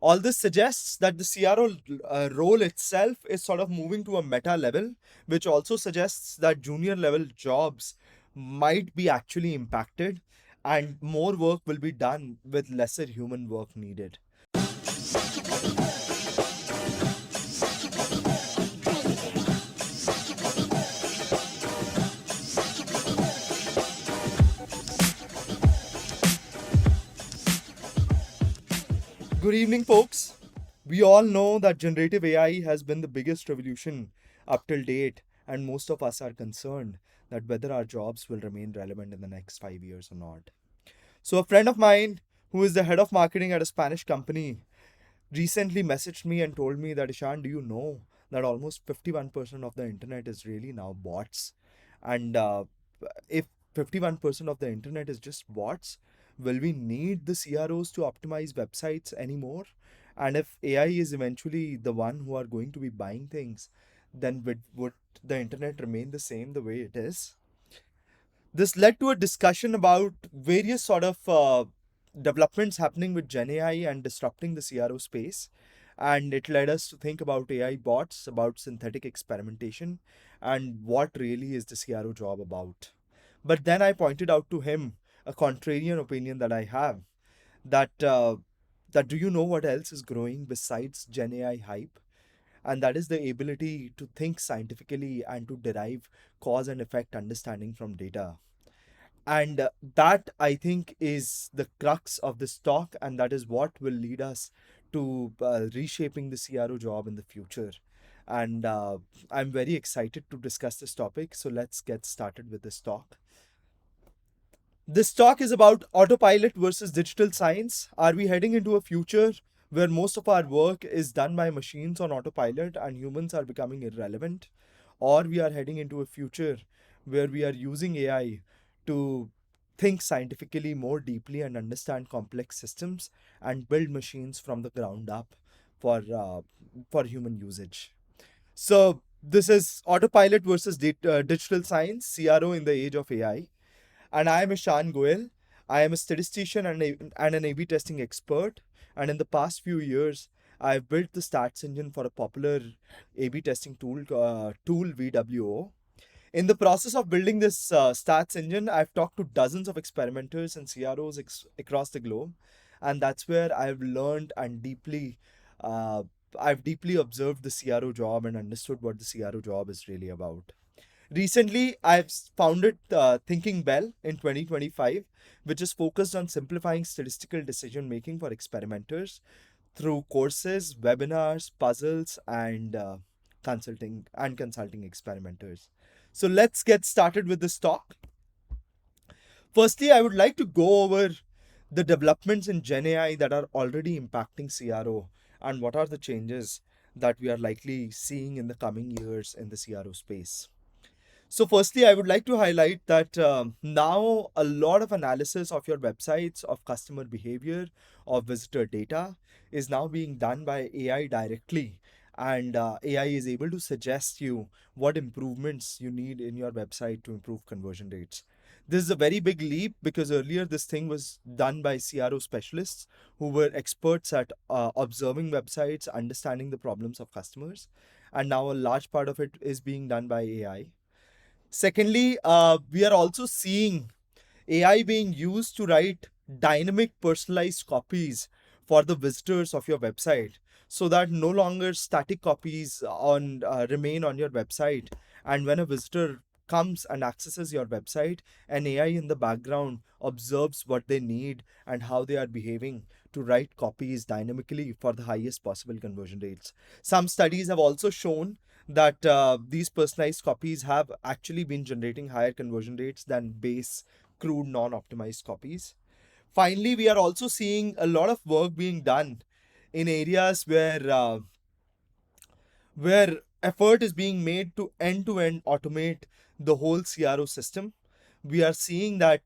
All this suggests that the CRO role itself is sort of moving to a meta level, which also suggests that junior level jobs might be actually impacted and more work will be done with lesser human work needed. Good evening, folks. We all know that generative AI has been the biggest revolution up till date, and most of us are concerned that whether our jobs will remain relevant in the next 5 years or not. So, a friend of mine who is the head of marketing at a Spanish company recently messaged me and told me that, Ishan, do you know that almost 51% of the internet is really now bots? And if 51% of the internet is just bots, will we need the CROs to optimize websites anymore? And if AI is eventually the one who are going to be buying things, then would the internet remain the same the way it is? This led to a discussion about various sort of developments happening with Gen AI and disrupting the CRO space. And it led us to think about AI bots, about synthetic experimentation, and what really is the CRO job about. But then I pointed out to him a contrarian opinion that I have, that do you know what else is growing besides Gen AI hype? And that is the ability to think scientifically and to derive cause and effect understanding from data. And that, I think, is the crux of this talk, and that is what will lead us to reshaping the CRO job in the future. And I'm very excited to discuss this topic. So let's get started with this talk. This talk is about autopilot versus digital science. Are we heading into a future where most of our work is done by machines on autopilot and humans are becoming irrelevant? Or we are heading into a future where we are using AI to think scientifically more deeply and understand complex systems and build machines from the ground up for uh, for human usage. So this is autopilot versus digital science, CRO in the age of AI. And I am Ishan Goel. I am a statistician and an A/B testing expert. And in the past few years, I've built the stats engine for a popular A/B testing tool VWO. In the process of building this stats engine, I've talked to dozens of experimenters and CROs across the globe, and that's where uh, I've deeply observed the CRO job and understood what the CRO job is really about. Recently, I've founded Thinking Bell in 2025, which is focused on simplifying statistical decision making for experimenters through courses, webinars, puzzles, and consulting experimenters. So let's get started with this talk. Firstly, I would like to go over the developments in Gen AI that are already impacting CRO and what are the changes that we are likely seeing in the coming years in the CRO space. So, firstly, I would like to highlight that now a lot of analysis of your websites, of customer behavior, of visitor data is now being done by AI directly. And AI is able to suggest you what improvements you need in your website to improve conversion rates. This is a very big leap because earlier this thing was done by CRO specialists who were experts at observing websites, understanding the problems of customers. And now a large part of it is being done by AI. Secondly, we are also seeing AI being used to write dynamic personalized copies for the visitors of your website so that no longer static copies on remain on your website, and when a visitor comes and accesses your website, an AI in the background observes what they need and how they are behaving to write copies dynamically for the highest possible conversion rates. Some studies have also shown that these personalized copies have actually been generating higher conversion rates than base crude non-optimized copies. Finally, we are also seeing a lot of work being done in areas where effort is being made to end-to-end automate the whole CRO system. We are seeing that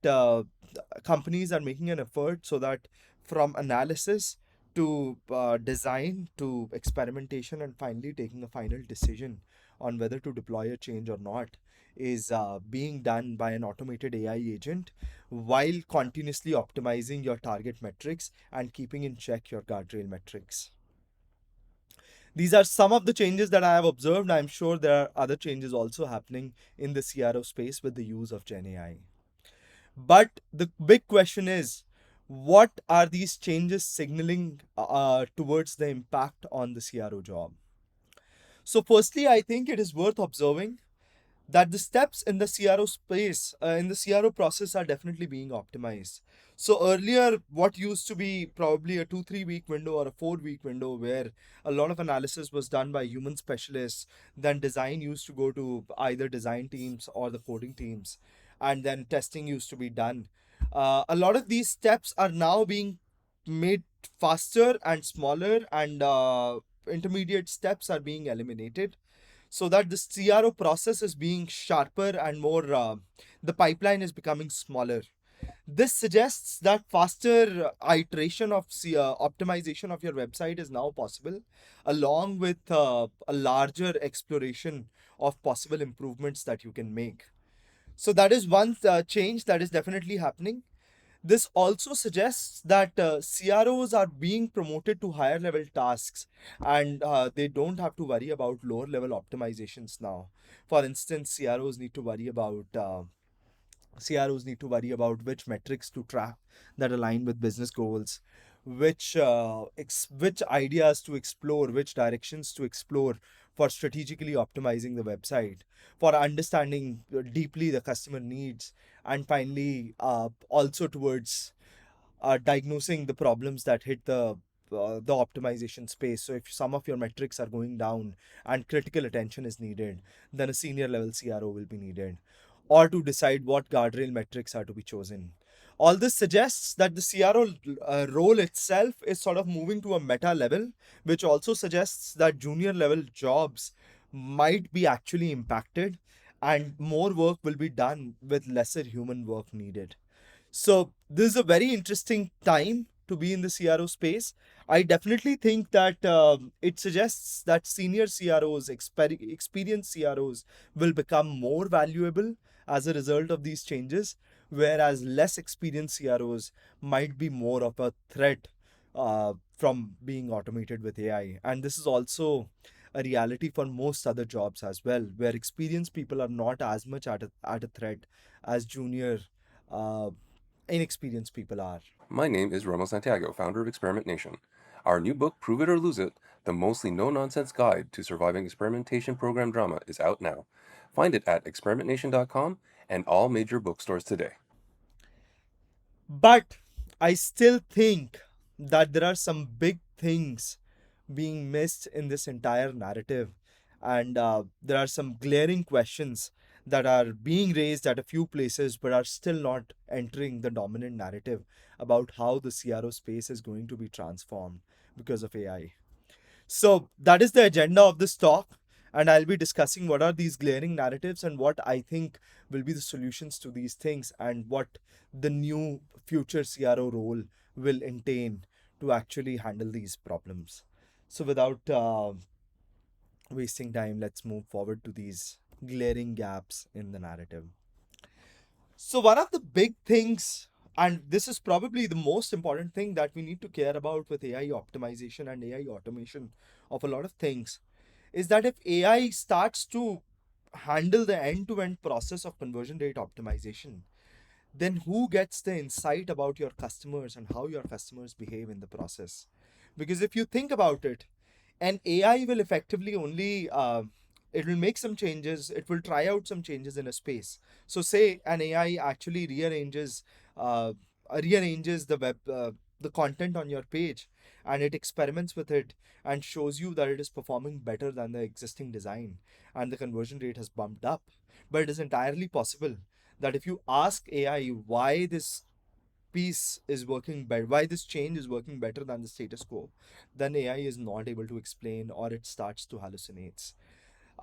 companies are making an effort so that from analysis to design to experimentation and finally taking a final decision on whether to deploy a change or not is being done by an automated AI agent while continuously optimizing your target metrics and keeping in check your guardrail metrics. These are some of the changes that I have observed. I'm sure there are other changes also happening in the CRO space with the use of Gen AI. But the big question is, what are these changes signaling towards the impact on the CRO job? So, firstly, I think it is worth observing that the steps in the CRO space, in the CRO process, are definitely being optimized. So earlier, what used to be probably a 2-3 week window or a 4 week window where a lot of analysis was done by human specialists, then design used to go to either design teams or the coding teams, and then testing used to be done. A lot of these steps are now being made faster and smaller, and intermediate steps are being eliminated so that the CRO process is being sharper and more, the pipeline is becoming smaller. This suggests that faster iteration of optimization of your website is now possible, along with a larger exploration of possible improvements that you can make. So that is one change that is definitely happening. This also suggests that CROs are being promoted to higher level tasks, and they don't have to worry about lower level optimizations now. For instance, CROs need to worry about which metrics to track that align with business goals, which ideas to explore, which directions to explore for strategically optimizing the website, for understanding deeply the customer needs, and finally, also towards diagnosing the problems that hit the optimization space. So if some of your metrics are going down and critical attention is needed, then a senior level CRO will be needed, or to decide what guardrail metrics are to be chosen. All this suggests that the CRO role itself is sort of moving to a meta level, which also suggests that junior level jobs might be actually impacted and more work will be done with lesser human work needed. So this is a very interesting time to be in the CRO space. I definitely think that it suggests that senior CROs, experienced CROs, will become more valuable as a result of these changes, whereas less experienced CROs might be more of a threat from being automated with AI. And this is also a reality for most other jobs as well, where experienced people are not as much at a threat as junior uh, inexperienced people are. My name is Romo Santiago, founder of Experimentation. Our new book, Prove It or Lose It, the mostly no-nonsense guide to surviving experimentation program drama, is out now. Find it at experimentation.com and all major bookstores today. But I still think that there are some big things being missed in this entire narrative, and there are some glaring questions that are being raised at a few places but are still not entering the dominant narrative about how the CRO space is going to be transformed because of AI. So that is the agenda of this talk, and I'll be discussing what are these glaring narratives and what I think will be the solutions to these things, and what the new future CRO role will entail to actually handle these problems. So without wasting time, let's move forward to these glaring gaps in the narrative. So, one of the big things, and this is probably the most important thing that we need to care about with AI optimization and AI automation of a lot of things, is that if AI starts to handle the end to end process of conversion rate optimization, then who gets the insight about your customers and how your customers behave in the process? Because if you think about it, an AI will effectively only it will make some changes. It will try out some changes in a space. So, say an AI actually uh, rearranges the content on your page, and it experiments with it and shows you that it is performing better than the existing design, and the conversion rate has bumped up. But it is entirely possible that if you ask AI why this piece is working better, why this change is working better than the status quo, then AI is not able to explain, or it starts to hallucinate.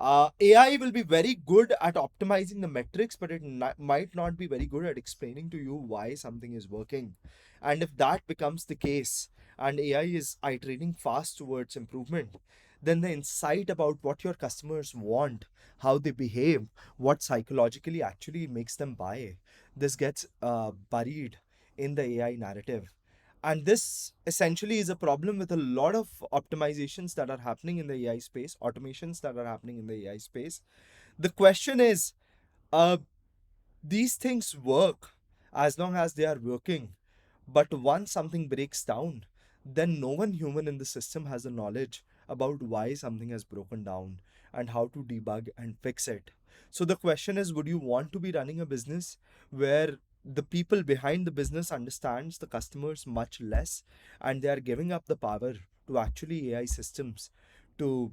AI will be very good at optimizing the metrics, but it might not be very good at explaining to you why something is working. And if that becomes the case, and AI is iterating fast towards improvement, then the insight about what your customers want, how they behave, what psychologically actually makes them buy, this gets buried in the AI narrative. And this essentially is a problem with a lot of optimizations that are happening in the AI space, automations that are happening in the AI space. The question is, uh, these things work as long as they are working. But once something breaks down, then no one human in the system has the knowledge about why something has broken down and how to debug and fix it. So the question is, would you want to be running a business where the people behind the business understands the customers much less, and they are giving up the power to actually AI systems to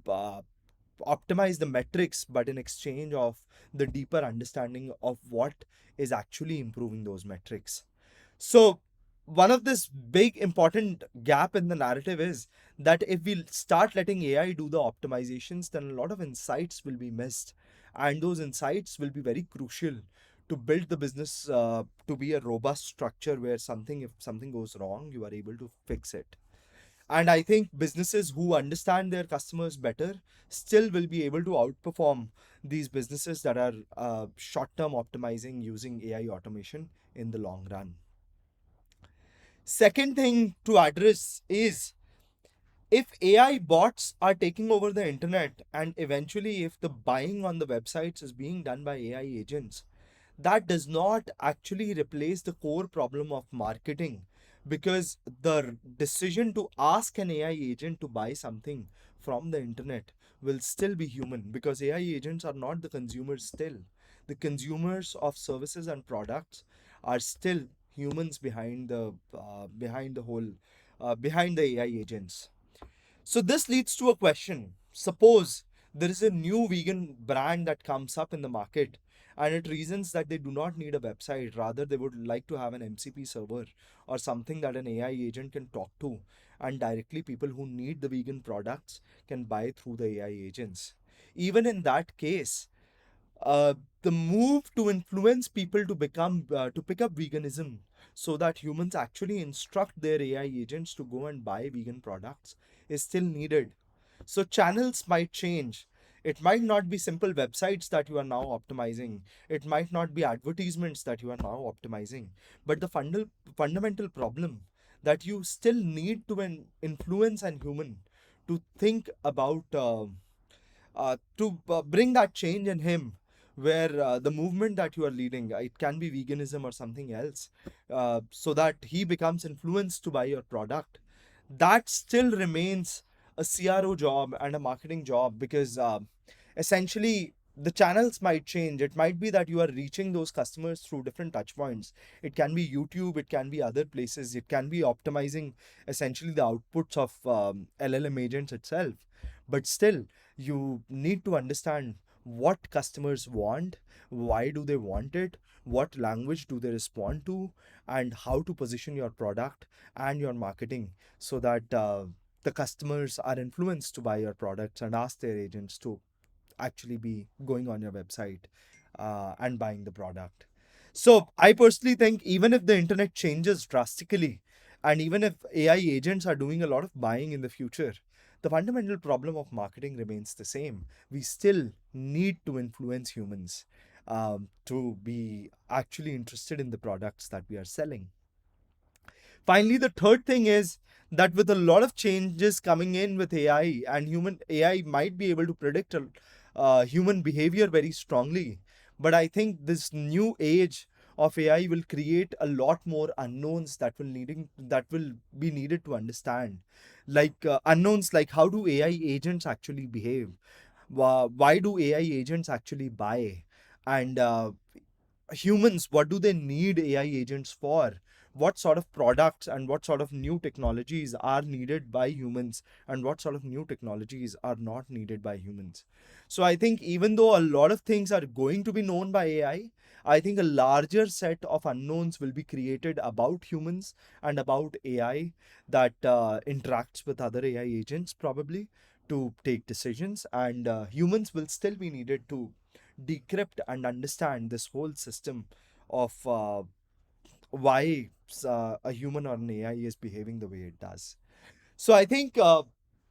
optimize the metrics, but in exchange of the deeper understanding of what is actually improving those metrics? So one of this big important gap in the narrative is that if we start letting AI do the optimizations, then a lot of insights will be missed, and those insights will be very crucial to build the business to be a robust structure where something, if something goes wrong, you are able to fix it. And I think businesses who understand their customers better still will be able to outperform these businesses that are short term optimizing using AI automation in the long run. Second thing to address is, if AI bots are taking over the internet and eventually if the buying on the websites is being done by AI agents, that does not actually replace the core problem of marketing, because the decision to ask an AI agent to buy something from the internet will still be human, because AI agents are not the consumers still. The consumers of services and products are still humans behind the whole behind the AI agents. So this leads to a question. Suppose there is a new vegan brand that comes up in the market, and it reasons that they do not need a website, rather they would like to have an MCP server or something that an AI agent can talk to, and directly people who need the vegan products can buy through the AI agents. Even in that case, uh, the move to influence people to pick up veganism so that humans actually instruct their AI agents to go and buy vegan products is still needed. So channels might change. It might not be simple websites that you are now optimizing. It might not be advertisements that you are now optimizing. But the fundamental problem that you still need to influence an human to think about to bring that change in him, where the movement that you are leading, it can be veganism or something else, so that he becomes influenced to buy your product, that still remains a CRO job and a marketing job, because essentially the channels might change. It might be that you are reaching those customers through different touch points. It can be YouTube, it can be other places, it can be optimizing essentially the outputs of LLM agents itself. But still, you need to understand what customers want, why do they want it, what language do they respond to, and how to position your product and your marketing so that the customers are influenced to buy your products and ask their agents to actually be going on your website and buying the product. So I personally think even if the internet changes drastically, and even if AI agents are doing a lot of buying in the future, the fundamental problem of marketing remains the same. We still need to influence humans to be actually interested in the products that we are selling. Finally, the third thing is that with a lot of changes coming in with AI, and human AI might be able to predict human behavior very strongly. But I think this new age of AI will create a lot more unknowns that will be needed to understand, like unknowns like how do AI agents actually behave, why do AI agents actually buy, and humans, what do they need AI agents for? What sort of products and what sort of new technologies are needed by humans, and what sort of new technologies are not needed by humans? So I think even though a lot of things are going to be known by AI, I think a larger set of unknowns will be created about humans and about AI that interacts with other AI agents probably to take decisions, and humans will still be needed to decrypt and understand this whole system of why a human or an AI is behaving the way it does. So I think the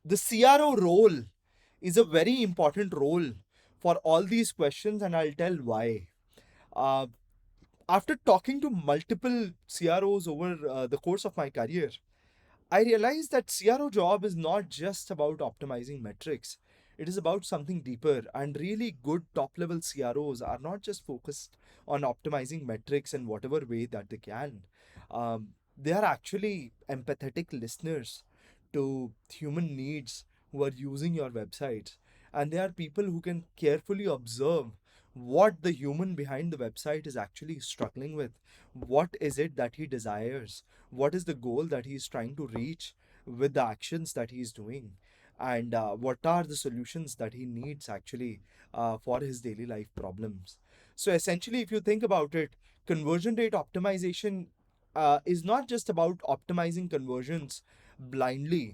CRO role is a very important role for all these questions, and I'll tell why. Uh, After talking to multiple CROs over the course of my career, I realized that CRO job is not just about optimizing metrics. It is about something deeper, and really good top level CROs are not just focused on optimizing metrics in whatever way that they can. They are actually empathetic listeners to human needs who are using your websites, and they are people who can carefully observe what the human behind the website is actually struggling with. What is it that he desires? What is the goal that he's trying to reach with the actions that he's doing, and what are the solutions that he needs actually for his daily life problems. So essentially, if you think about it, conversion rate optimization is not just about optimizing conversions blindly.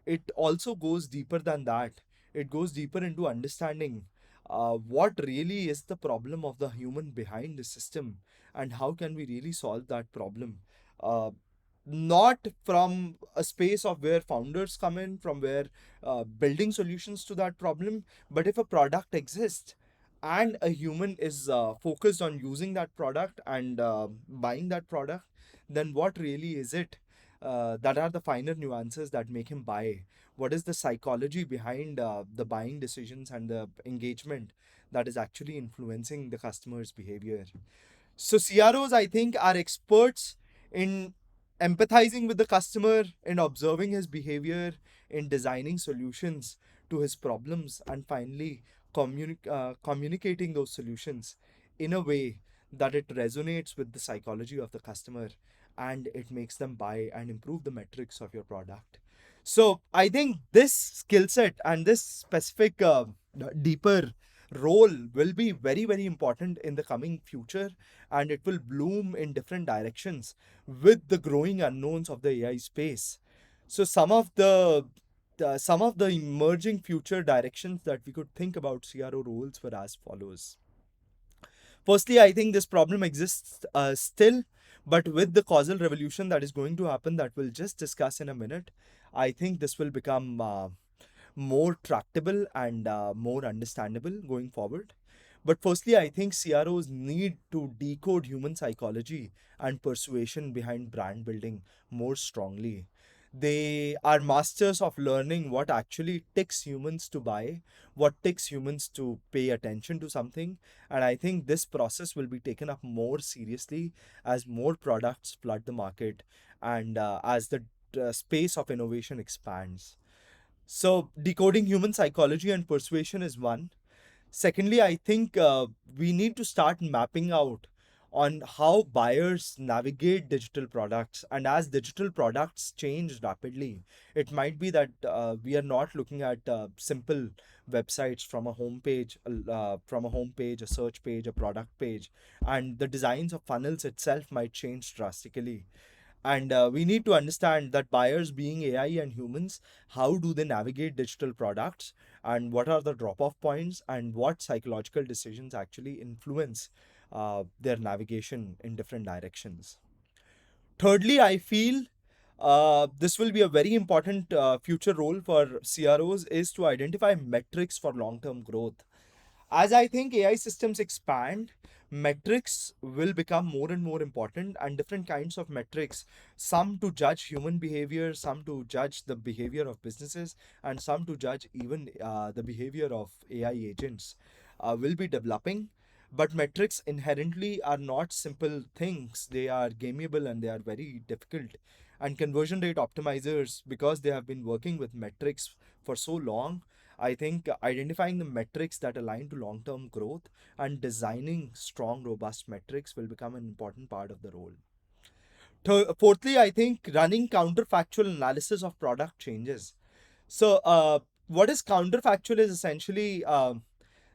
It also goes deeper than that. It goes deeper into understanding what really is the problem of the human behind the system, and how can we really solve that problem. uh, Not from a space of where founders come in, from where building solutions to that problem, but if a product exists and a human is focused on using that product and buying that product, then what really is it that are the finer nuances that make him buy? What is the psychology behind the buying decisions and the engagement that is actually influencing the customer's behavior? So CROs, I think, are experts in empathizing with the customer, in observing his behavior, in designing solutions to his problems, and finally communicating those solutions in a way that it resonates with the psychology of the customer, and it makes them buy and improve the metrics of your product. So I think this skill set and this specific deeper role will be very, very important in the coming future, and it will bloom in different directions with the growing unknowns of the AI space. So some of the emerging future directions that we could think about CRO roles were as follows. Firstly, I think this problem exists still, but with the causal revolution that is going to happen, that we'll just discuss in a minute, I think this will become more tractable and more understandable going forward. But firstly, I think CROs need to decode human psychology and persuasion behind brand building more strongly. They are masters of learning what actually ticks humans to buy, what ticks humans to pay attention to something. And I think this process will be taken up more seriously as more products flood the market, and as the space of innovation expands. So, decoding human psychology and persuasion is one. Secondly, I think we need to start mapping out on how buyers navigate digital products. And as digital products change rapidly, it might be that we are not looking at simple websites from a homepage, a search page, a product page, and the designs of funnels itself might change drastically. And we need to understand that buyers, being AI and humans, how do they navigate digital products, and what are the drop off points, and what psychological decisions actually influence their navigation in different directions. Thirdly, I feel this will be a very important future role for CROs is to identify metrics for long term growth. As I think AI systems expand, metrics will become more and more important, and different kinds of metrics, some to judge human behavior, some to judge the behavior of businesses, and some to judge even the behavior of AI agents, will be developing. But metrics inherently are not simple things, they are gameable and they are very difficult. And conversion rate optimizers, because they have been working with metrics for so long, I think identifying the metrics that align to long term growth and designing strong, robust metrics will become an important part of the role. Fourthly, I think running counterfactual analysis of product changes. So, what is counterfactual is essentially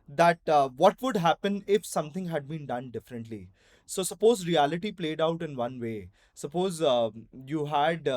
that what would happen if something had been done differently. So, suppose reality played out in one way. Suppose you had.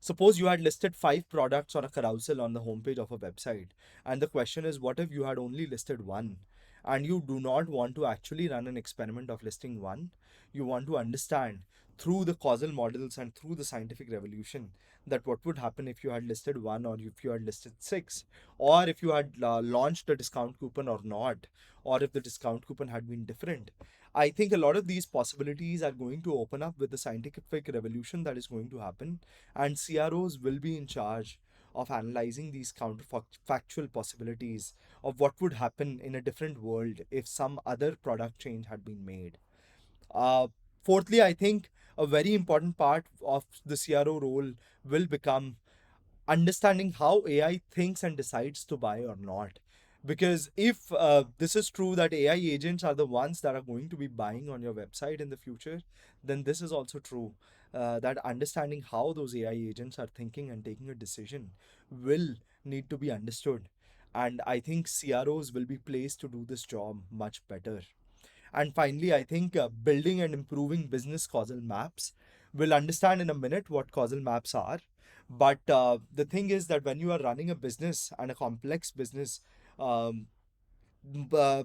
Suppose you had listed five products on a carousel on the homepage of a website, and the question is, what if you had only listed one? And you do not want to actually run an experiment of listing one. You want to understand through the causal models and through the scientific revolution that what would happen if you had listed one or if you had listed six, or if you had launched a discount coupon or not, or if the discount coupon had been different. I think a lot of these possibilities are going to open up with the scientific revolution that is going to happen, and CROs will be in charge of analyzing these counterfactual possibilities of what would happen in a different world if some other product change had been made. Uh, Fourthly, I think a very important part of the CRO role will become understanding how AI thinks and decides to buy or not. Because if this is true that AI agents are the ones that are going to be buying on your website in the future, then this is also true that understanding how those AI agents are thinking and taking a decision will need to be understood. And I think CROs will be placed to do this job much better. And finally, I think building and improving business causal maps. We'll understand in a minute what causal maps are. But the thing is that when you are running a business and a complex business, um, uh,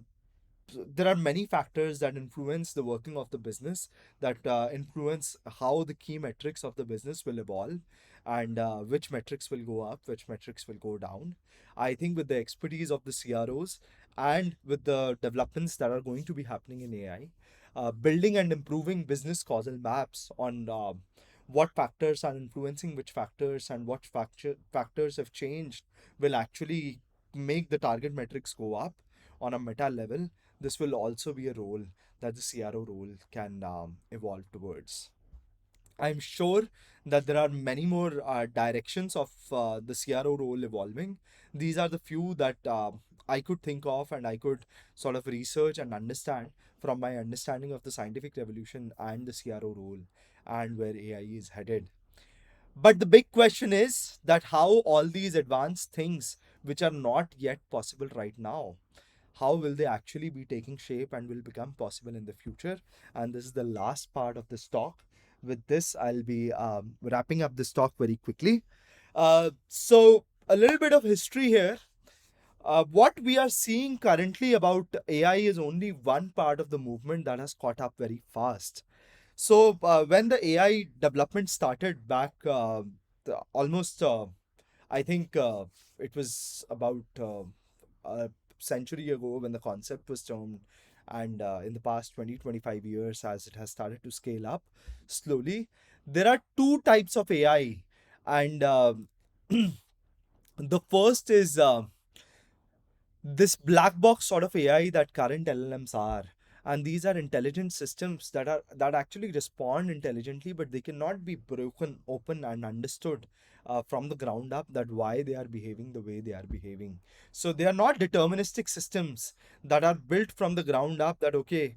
there are many factors that influence the working of the business, that influence how the key metrics of the business will evolve, and which metrics will go up, which metrics will go down. I think with the expertise of the CROs and with the developments that are going to be happening in AI, building and improving business causal maps on what factors are influencing which factors and what factors have changed will actually make the target metrics go up on a meta level. This will also be a role that the CRO role can evolve towards. I'm sure that there are many more directions of the CRO role evolving. These are the few that I could think of and I could sort of research and understand from my understanding of the scientific revolution and the CRO role and where AI is headed. But the big question is that how all these advanced things, which are not yet possible right now, how will they actually be taking shape and will become possible in the future? And this is the last part of this talk. With this, I'll be wrapping up this talk very quickly. So, a little bit of history here. What we are seeing currently about AI is only one part of the movement that has caught up very fast. So, when the AI development started back almost I think it was about a century ago when the concept was termed, and in the past 20-25 years, as it has started to scale up slowly, there are two types of AI. And the first is this black box sort of AI that current LLMs are. And these are intelligent systems that actually respond intelligently, but they cannot be broken open and understood from the ground up that why they are behaving the way they are behaving. So they are not deterministic systems that are built from the ground up that okay,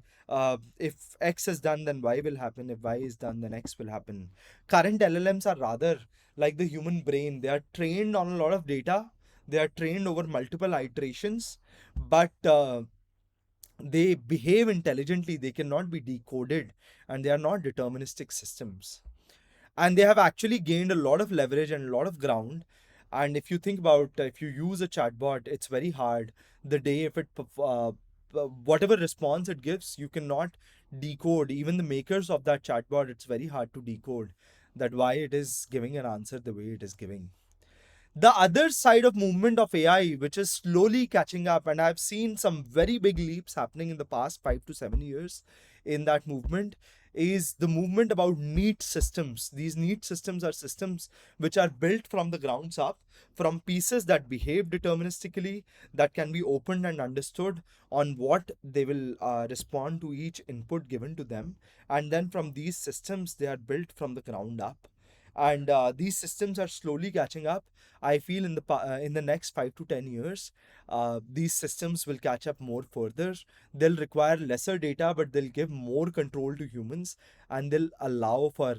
if X is done, then Y will happen. If Y is done, then X will happen. Current LLMs are rather like the human brain. They are trained on a lot of data, they are trained over multiple iterations, but they behave intelligently. They cannot be decoded, and they are not deterministic systems. And they have actually gained a lot of leverage and a lot of ground. And if you think about if you use a chatbot, it's very hard. The day if it whatever response it gives, you cannot decode. Even the makers of that chatbot, it's very hard to decode that why it is giving an answer the way it is giving. The other side of movement of AI, which is slowly catching up, and I've seen some very big leaps happening in the past 5 to 7 years in that movement, is the movement about neat systems. These neat systems are systems which are built from the grounds up, from pieces that behave deterministically, that can be opened and understood on what they will respond to each input given to them. And then from these systems, they are built from the ground up. And these systems are slowly catching up. I feel in the next 5 to 10 years, these systems will catch up more further. They'll require lesser data, but they'll give more control to humans, and they'll allow for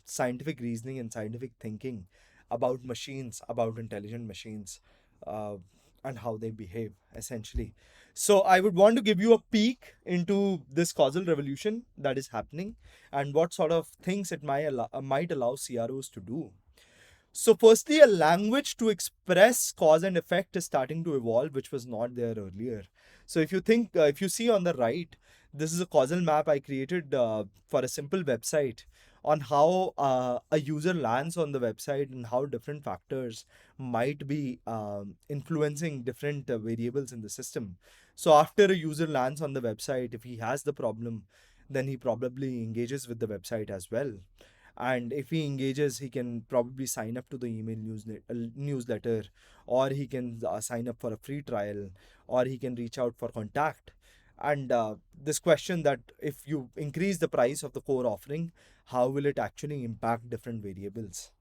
scientific reasoning and scientific thinking about machines, about intelligent machines, uh, and how they behave essentially. So I would want to give you a peek into this causal revolution that is happening and what sort of things it might allow CROs to do. So, firstly, a language to express cause and effect is starting to evolve, which was not there earlier. So, if you see on the right, This is a causal map I created for a simple website on how a user lands on the website and how different factors might be influencing different variables in the system. So after a user lands on the website, if he has the problem, then he probably engages with the website as well. And if he engages, he can probably sign up to the email newsletter, or he can sign up for a free trial, or he can reach out for contact. And this question that if you increase the price of the core offering, how will it actually impact different variables?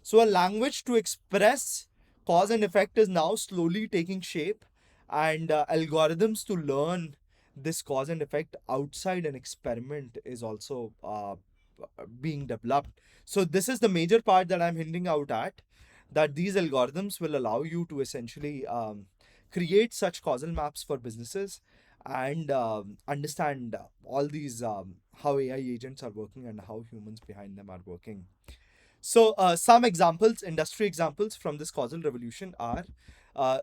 So, a language to express cause and effect is now slowly taking shape, and algorithms to learn this cause and effect outside an experiment is also being developed. So, this is the major part that I'm hinting out at, that these algorithms will allow you to essentially create such causal maps for businesses and understand all these how AI agents are working and how humans behind them are working. So, some examples, industry examples from this causal revolution are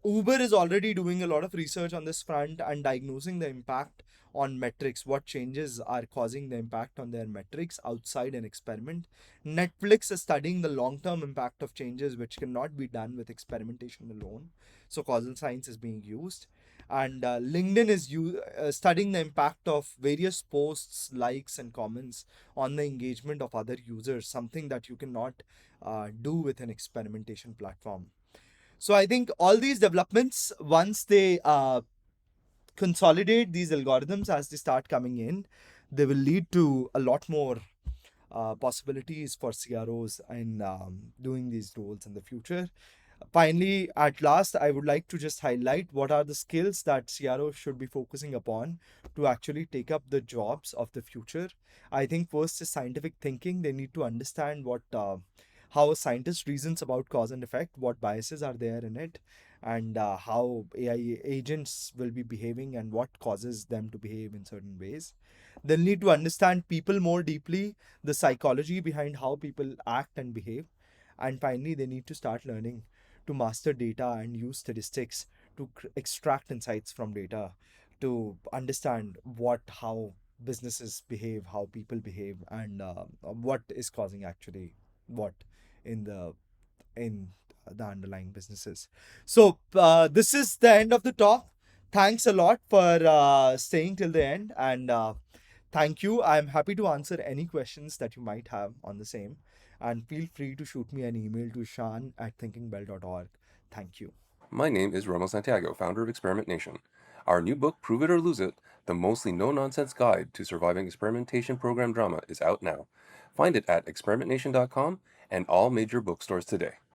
Uber is already doing a lot of research on this front and diagnosing the impact on metrics, what changes are causing the impact on their metrics outside an experiment. Netflix is studying the long term impact of changes, which cannot be done with experimentation alone. So, causal science is being used. And LinkedIn is studying the impact of various posts, likes, and comments on the engagement of other users, something that you cannot do with an experimentation platform. So I think all these developments, once they consolidate these algorithms as they start coming in, they will lead to a lot more possibilities for CROs in doing these roles in the future. Finally, at last, I would like to just highlight what are the skills that CRO should be focusing upon to actually take up the jobs of the future. I think first is scientific thinking. They need to understand what how a scientist reasons about cause and effect, what biases are there in it, and how AI agents will be behaving and what causes them to behave in certain ways. They'll need to understand people more deeply, the psychology behind how people act and behave. And finally, they need to start learning to master data and use statistics to extract insights from data, to understand how businesses behave, how people behave, and what is causing actually what in in the underlying businesses. So this is the end of the talk. Thanks a lot for staying till the end, and thank you. I'm happy to answer any questions that you might have on the same. And feel free to shoot me an email to shan@thinkingbell.org. Thank you. My name is Romo Santiago, founder of Experiment Nation. Our new book, Prove It or Lose It, the mostly no nonsense guide to surviving experimentation program drama, is out now. Find it at experimentnation.com and all major bookstores today.